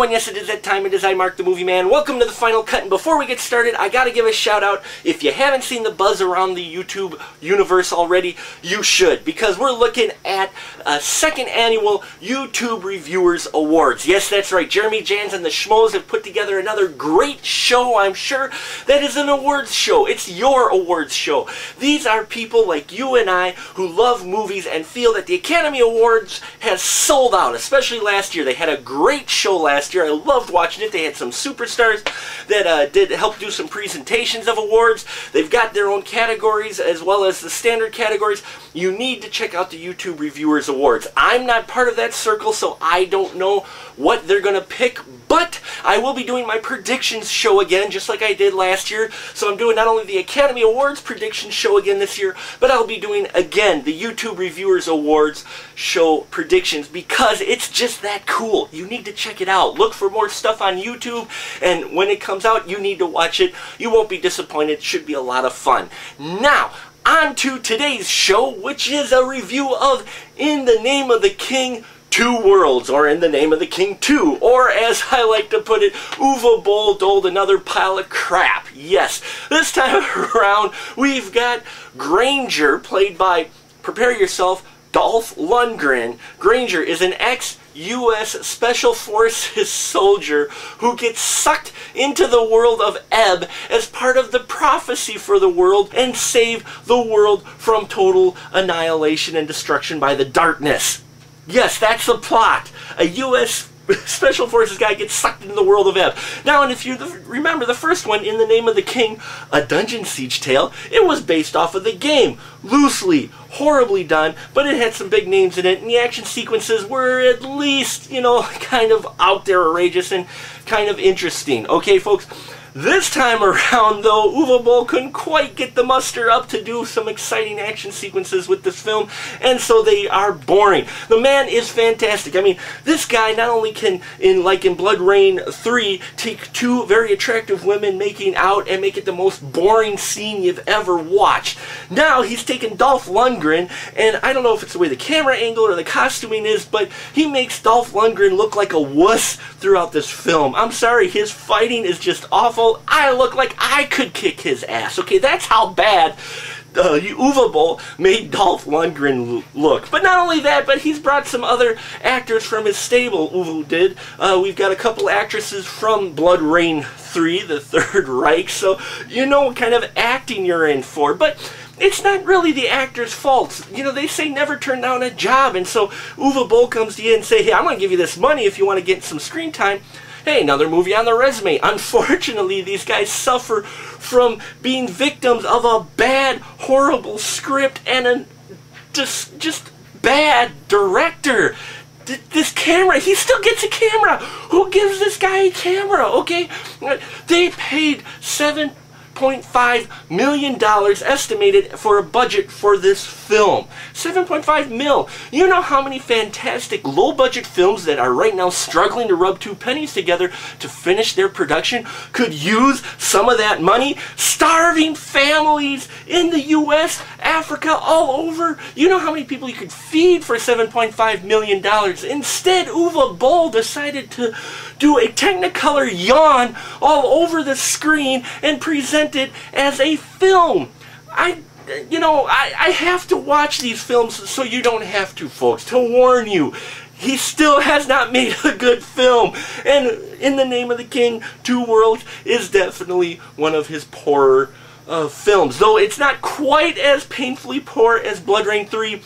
everyone, yes it is that time, it is I, Mark the Movie Man. Welcome to the final cut, and before we get started, I gotta give a shout out. If you haven't seen the buzz around the YouTube universe already, you should, because we're looking at a second annual YouTube Reviewers Awards. Yes, that's right, Jeremy Jans and the Schmoes have put together another great show, I'm sure, that is an awards show. It's your awards show. These are people like you and I who love movies and feel that the Academy Awards has sold out, especially last year. They had a great show last year. I loved watching it. They had some superstars that did help do some presentations of awards. They've got their own categories as well as the standard categories. You need to check out the YouTube Reviewers Awards. I'm not part of that circle, so I don't know what they're going to pick, but I will be doing my predictions show again, just like I did last year. So I'm doing not only the Academy Awards predictions show again this year, but I'll be doing, again, the YouTube Reviewers Awards show predictions, because it's just that cool. You need to check it out. Look for more stuff on YouTube, and when it comes out, you need to watch it. You won't be disappointed. It should be a lot of fun. Now, on to today's show, which is a review of In the Name of the King, Two Worlds, or In the Name of the King 2, or as I like to put it, UWE Boll doled another pile of crap. Yes, this time around we've got Granger, played by, prepare yourself, Dolph Lundgren. Granger is an ex-U.S. Special Forces soldier who gets sucked into the world of Ebb as part of the prophecy for the world and save the world from total annihilation and destruction by the darkness. Yes, that's the plot. A U.S. Special Forces guy gets sucked into the world of Ebb. Now, and if you remember the first one, In the Name of the King, a dungeon siege tale, it was based off of the game. Loosely, horribly done, but it had some big names in it, and the action sequences were at least, you know, kind of out there outrageous and kind of interesting. Okay, folks? This time around, though, UWE Boll couldn't quite get the muster up to do some exciting action sequences with this film, and so they are boring. The man is fantastic. I mean, this guy not only can, like in Blood Rain 3, take two very attractive women making out and make it the most boring scene you've ever watched. Now he's taken Dolph Lundgren, and I don't know if it's the way the camera angle or the costuming is, but he makes Dolph Lundgren look like a wuss throughout this film. I'm sorry, his fighting is just awful. I look like I could kick his ass. Okay, that's how bad UWE Boll made Dolph Lundgren look. But not only that, but he's brought some other actors from his stable, UWE did. We've got a couple actresses from Blood Rain 3, the Third Reich, so you know what kind of acting you're in for. But it's not really the actor's fault. You know, they say never turn down a job, and so UWE Boll comes to you and say, hey, I'm going to give you this money if you want to get some screen time. Hey, another movie on the resume. Unfortunately, these guys suffer from being victims of a bad, horrible script and a just bad director. This camera, he still gets a camera. Who gives this guy a camera, okay? They paid $7.5 million estimated for a budget for this film. 7.5 mil. You know how many fantastic low-budget films that are right now struggling to rub two pennies together to finish their production could use some of that money? Starving families in the U.S., Africa, all over. You know how many people you could feed for $7.5 million? Instead, UWE Boll decided to do a Technicolor yawn all over the screen and present it as a film. I have to watch these films so you don't have to, folks, to warn you. He still has not made a good film. And In the Name of the King, Two Worlds is definitely one of his poorer films. Though it's not quite as painfully poor as Blood Rain 3,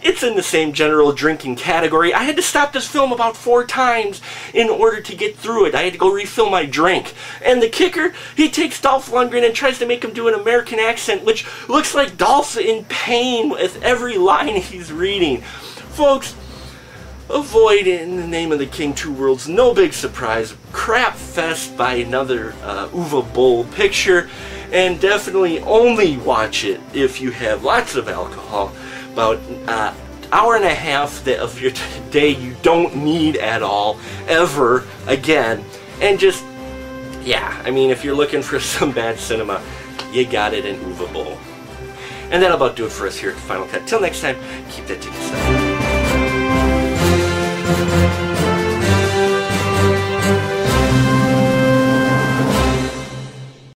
it's in the same general drinking category. I had to stop this film about 4 times in order to get through it. I had to go refill my drink. And the kicker, he takes Dolph Lundgren and tries to make him do an American accent, which looks like Dolph's in pain with every line he's reading. Folks, avoid In the Name of the King, Two Worlds. No big surprise. Crap fest by another UWE Boll picture. And definitely only watch it if you have lots of alcohol. About an hour and a half of your day you don't need at all, ever again. And just, yeah, I mean, if you're looking for some bad cinema, you got it in UWE Boll. And that'll about do it for us here at the Final Cut. Till next time, keep that ticket stuff.